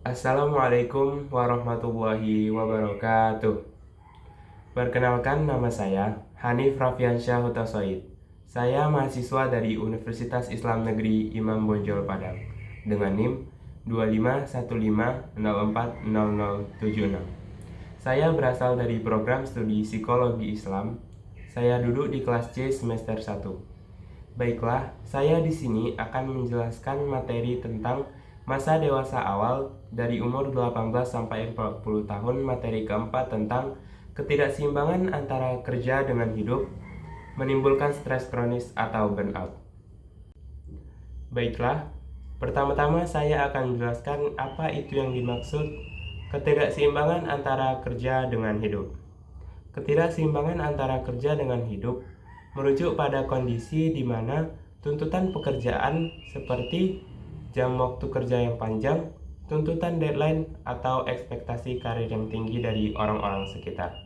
Assalamualaikum warahmatullahi wabarakatuh. Perkenalkan, nama saya Hanif Raffiansyah Hutasoid. Saya mahasiswa dari Universitas Islam Negeri Imam Bonjol Padang dengan NIM 2515040076. Saya berasal dari program studi Psikologi Islam. Saya duduk di kelas C semester 1. Baiklah, saya di sini akan menjelaskan materi tentang masa dewasa awal dari umur 18 sampai 40 tahun. Materi keempat tentang ketidakseimbangan antara kerja dengan hidup menimbulkan stres kronis atau burnout. Baiklah, pertama-tama saya akan menjelaskan apa itu yang dimaksud ketidakseimbangan antara kerja dengan hidup. Ketidakseimbangan antara kerja dengan hidup merujuk pada kondisi di mana tuntutan pekerjaan seperti jam waktu kerja yang panjang, tuntutan deadline, atau ekspektasi karir yang tinggi dari orang-orang sekitar.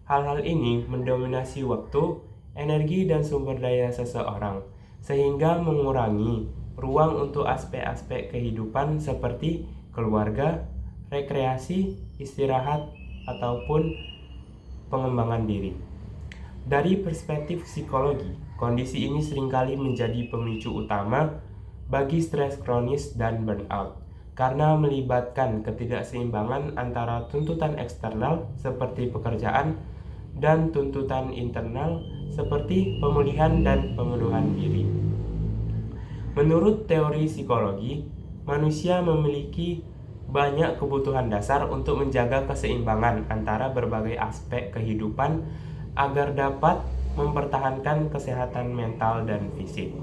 Hal-hal ini mendominasi waktu, energi, dan sumber daya seseorang, sehingga mengurangi ruang untuk aspek-aspek kehidupan seperti keluarga, rekreasi, istirahat, ataupun pengembangan diri. Dari perspektif psikologi, kondisi ini seringkali menjadi pemicu utama bagi stres kronis dan burnout karena melibatkan ketidakseimbangan antara tuntutan eksternal seperti pekerjaan dan tuntutan internal seperti pemulihan dan pemenuhan diri. Menurut teori psikologi, manusia memiliki banyak kebutuhan dasar untuk menjaga keseimbangan antara berbagai aspek kehidupan agar dapat mempertahankan kesehatan mental dan fisik.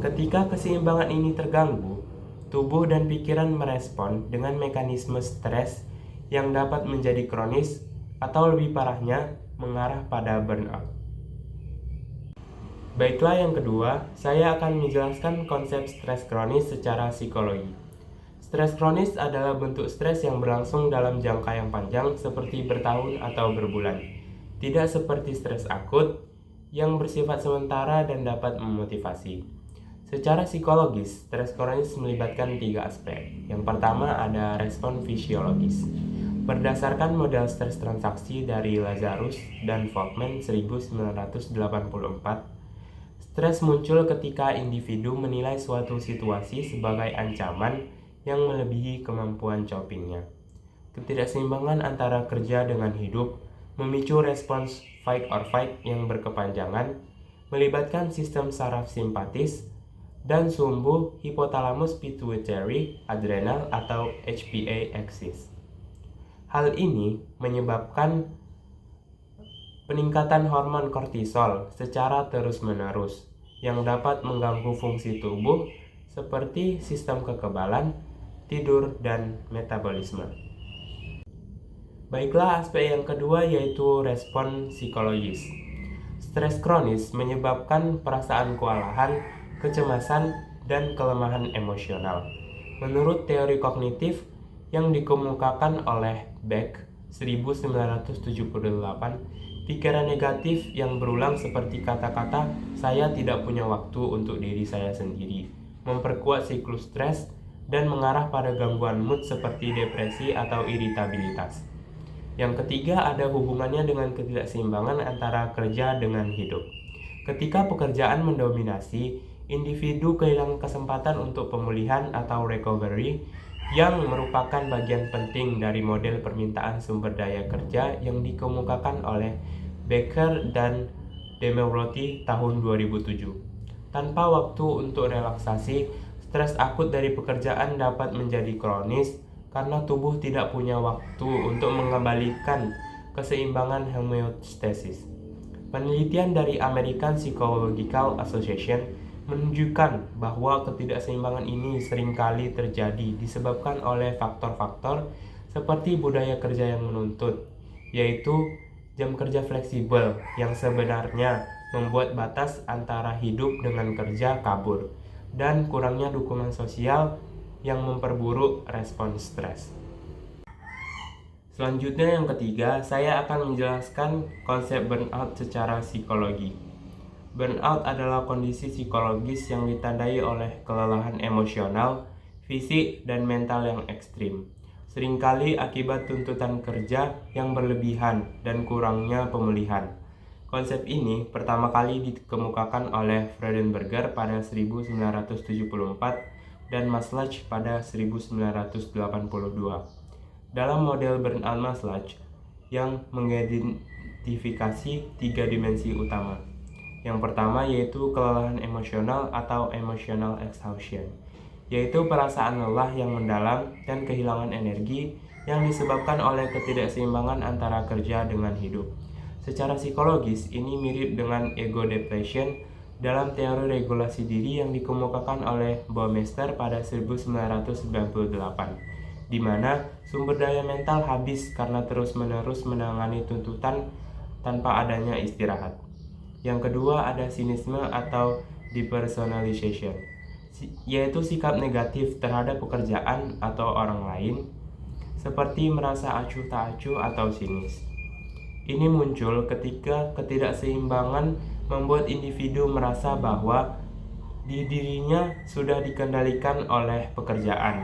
Ketika keseimbangan ini terganggu, tubuh dan pikiran merespon dengan mekanisme stres yang dapat menjadi kronis atau lebih parahnya mengarah pada burnout. Baiklah, yang kedua, saya akan menjelaskan konsep stres kronis secara psikologi. Stres kronis adalah bentuk stres yang berlangsung dalam jangka yang panjang seperti bertahun atau berbulan. Tidak seperti stres akut yang bersifat sementara dan dapat memotivasi. Secara psikologis, stres kronis melibatkan 3 aspek. Yang pertama ada respon fisiologis. Berdasarkan model stres transaksi dari Lazarus dan Volkmann 1984, stres muncul ketika individu menilai suatu situasi sebagai ancaman yang melebihi kemampuan copingnya. Ketidakseimbangan antara kerja dengan hidup memicu respons fight or flight yang berkepanjangan, melibatkan sistem saraf simpatis dan sumbu hipotalamus pituitary adrenal atau HPA axis. Hal ini menyebabkan peningkatan hormon kortisol secara terus-menerus yang dapat mengganggu fungsi tubuh seperti sistem kekebalan, tidur, dan metabolisme. Baiklah, aspek yang kedua yaitu respon psikologis. Stres kronis menyebabkan perasaan kewalahan, kecemasan, dan kelemahan emosional. Menurut teori kognitif yang dikemukakan oleh Beck 1978, pikiran negatif yang berulang seperti kata-kata "saya tidak punya waktu untuk diri saya sendiri" memperkuat siklus stres dan mengarah pada gangguan mood seperti depresi atau iritabilitas. Yang ketiga ada hubungannya dengan ketidakseimbangan antara kerja dengan hidup. Ketika pekerjaan mendominasi, individu kehilangan kesempatan untuk pemulihan atau recovery yang merupakan bagian penting dari model permintaan sumber daya kerja yang dikemukakan oleh Becker dan Demiroti tahun 2007. Tanpa waktu untuk relaksasi, stres akut dari pekerjaan dapat menjadi kronis karena tubuh tidak punya waktu untuk mengembalikan keseimbangan homeostasis. Penelitian dari American Psychological Association menunjukkan bahwa ketidakseimbangan ini seringkali terjadi disebabkan oleh faktor-faktor seperti budaya kerja yang menuntut, yaitu jam kerja fleksibel yang sebenarnya membuat batas antara hidup dengan kerja kabur, dan kurangnya dukungan sosial yang memperburuk respons stres. Selanjutnya yang ketiga, saya akan menjelaskan konsep burnout secara psikologi. Burnout adalah kondisi psikologis yang ditandai oleh kelelahan emosional fisik dan mental yang ekstrim. Seringkali akibat tuntutan kerja yang berlebihan dan kurangnya pemulihan. Konsep ini pertama kali dikemukakan oleh Freudenberger pada 1974 dan Maslach pada 1982. Dalam model burnout Maslach yang mengidentifikasi 3 dimensi utama. Yang pertama yaitu kelelahan emosional atau emotional exhaustion, yaitu perasaan lelah yang mendalam dan kehilangan energi yang disebabkan oleh ketidakseimbangan antara kerja dengan hidup. Secara psikologis, ini mirip dengan ego depletion dalam teori regulasi diri yang dikemukakan oleh Baumeister pada 1998, di mana sumber daya mental habis karena terus-menerus menangani tuntutan tanpa adanya istirahat. Yang kedua ada sinisme atau depersonalization, yaitu sikap negatif terhadap pekerjaan atau orang lain, seperti merasa acuh tak acuh atau sinis. Ini muncul ketika ketidakseimbangan membuat individu merasa bahwa dirinya sudah dikendalikan oleh pekerjaan,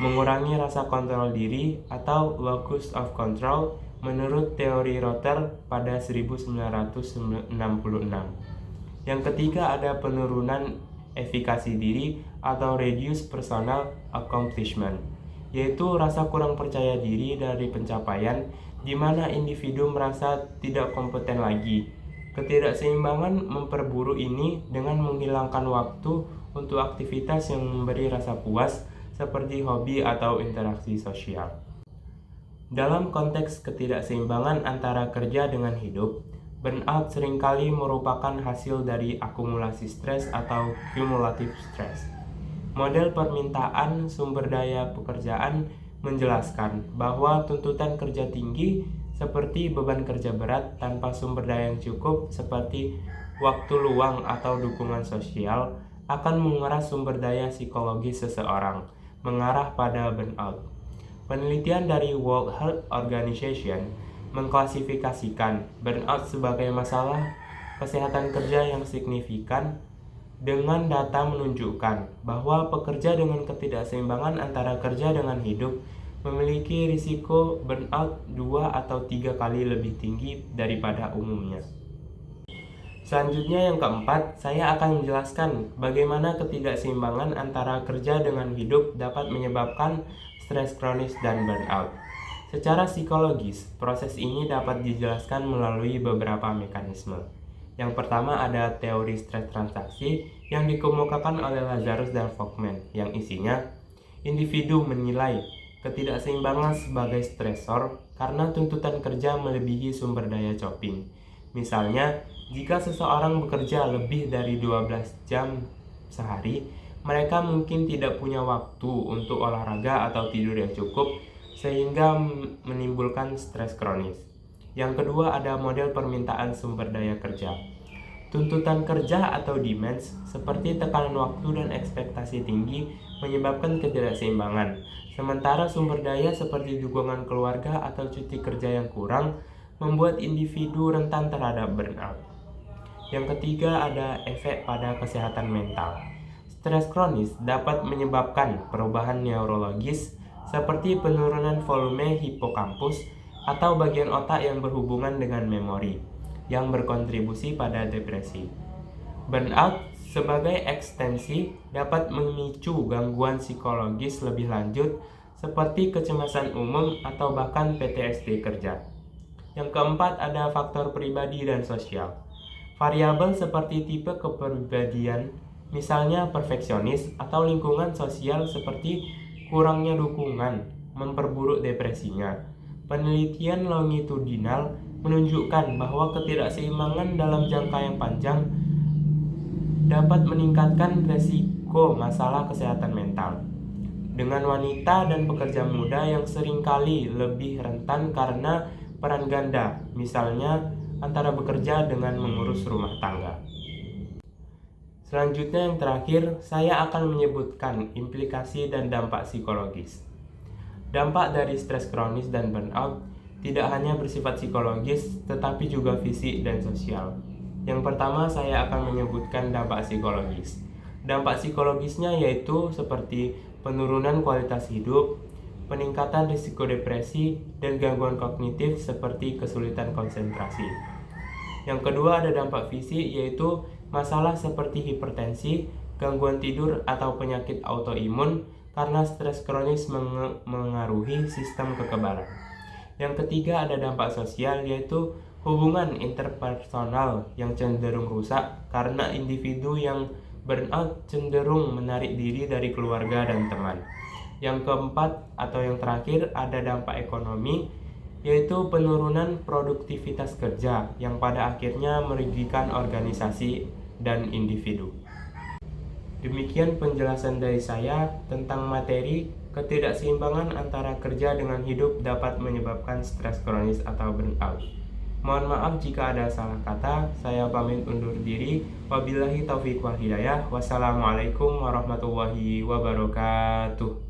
mengurangi rasa kontrol diri atau locus of control menurut teori Rotter pada 1966. Yang ketiga ada penurunan efikasi diri atau reduced personal accomplishment, yaitu rasa kurang percaya diri dari pencapaian di mana individu merasa tidak kompeten lagi. Ketidakseimbangan memperburuk ini dengan menghilangkan waktu untuk aktivitas yang memberi rasa puas seperti hobi atau interaksi sosial. Dalam konteks ketidakseimbangan antara kerja dengan hidup, burnout seringkali merupakan hasil dari akumulasi stres atau cumulative stress. Model permintaan sumber daya pekerjaan menjelaskan bahwa tuntutan kerja tinggi seperti beban kerja berat tanpa sumber daya yang cukup seperti waktu luang atau dukungan sosial akan menguras sumber daya psikologis seseorang, mengarah pada burnout. Penelitian dari World Health Organization mengklasifikasikan burnout sebagai masalah kesehatan kerja yang signifikan dengan data menunjukkan bahwa pekerja dengan ketidakseimbangan antara kerja dengan hidup memiliki risiko burnout 2 atau 3 kali lebih tinggi daripada umumnya. Selanjutnya yang keempat, saya akan menjelaskan bagaimana ketidakseimbangan antara kerja dengan hidup dapat menyebabkan stres kronis dan burnout. Secara psikologis, proses ini dapat dijelaskan melalui beberapa mekanisme. Yang pertama ada teori stres transaksi yang dikemukakan oleh Lazarus dan Folkman, yang isinya individu menilai ketidakseimbangan sebagai stresor karena tuntutan kerja melebihi sumber daya coping. Misalnya, jika seseorang bekerja lebih dari 12 jam sehari, mereka mungkin tidak punya waktu untuk olahraga atau tidur yang cukup, sehingga menimbulkan stres kronis. Yang kedua ada model permintaan sumber daya kerja. Tuntutan kerja atau demands seperti tekanan waktu dan ekspektasi tinggi menyebabkan ketidakseimbangan. Sementara sumber daya seperti dukungan keluarga atau cuti kerja yang kurang membuat individu rentan terhadap burnout. Yang ketiga ada efek pada kesehatan mental. Stres kronis dapat menyebabkan perubahan neurologis seperti penurunan volume hipokampus atau bagian otak yang berhubungan dengan memori, yang berkontribusi pada depresi. Burnout sebagai ekstensi dapat memicu gangguan psikologis lebih lanjut seperti kecemasan umum atau bahkan PTSD kerja. Yang keempat ada faktor pribadi dan sosial. Variabel seperti tipe kepribadian, misalnya perfeksionis atau lingkungan sosial seperti kurangnya dukungan, memperburuk depresinya. Penelitian longitudinal menunjukkan bahwa ketidakseimbangan dalam jangka yang panjang dapat meningkatkan resiko masalah kesehatan mental. Dengan wanita dan pekerja muda yang seringkali lebih rentan karena peran ganda, misalnya antara bekerja dengan mengurus rumah tangga. Selanjutnya yang terakhir, saya akan menyebutkan implikasi dan dampak psikologis. Dampak dari stres kronis dan burnout tidak hanya bersifat psikologis, tetapi juga fisik dan sosial. Yang pertama, saya akan menyebutkan dampak psikologis. Dampak psikologisnya yaitu seperti penurunan kualitas hidup, peningkatan risiko depresi, dan gangguan kognitif seperti kesulitan konsentrasi. Yang kedua ada dampak fisik, yaitu masalah seperti hipertensi, gangguan tidur, atau penyakit autoimun karena stres kronis mengaruhi sistem kekebalan. Yang ketiga ada dampak sosial, yaitu hubungan interpersonal yang cenderung rusak karena individu yang burnout cenderung menarik diri dari keluarga dan teman. Yang keempat atau yang terakhir ada dampak ekonomi, yaitu penurunan produktivitas kerja yang pada akhirnya merugikan organisasi dan individu. Demikian penjelasan dari saya tentang materi ketidakseimbangan antara kerja dengan hidup dapat menyebabkan stres kronis atau burnout. Mohon maaf jika ada salah kata, saya pamit undur diri. Wabillahi taufiq wal hidayah. Wassalamualaikum warahmatullahi wabarakatuh.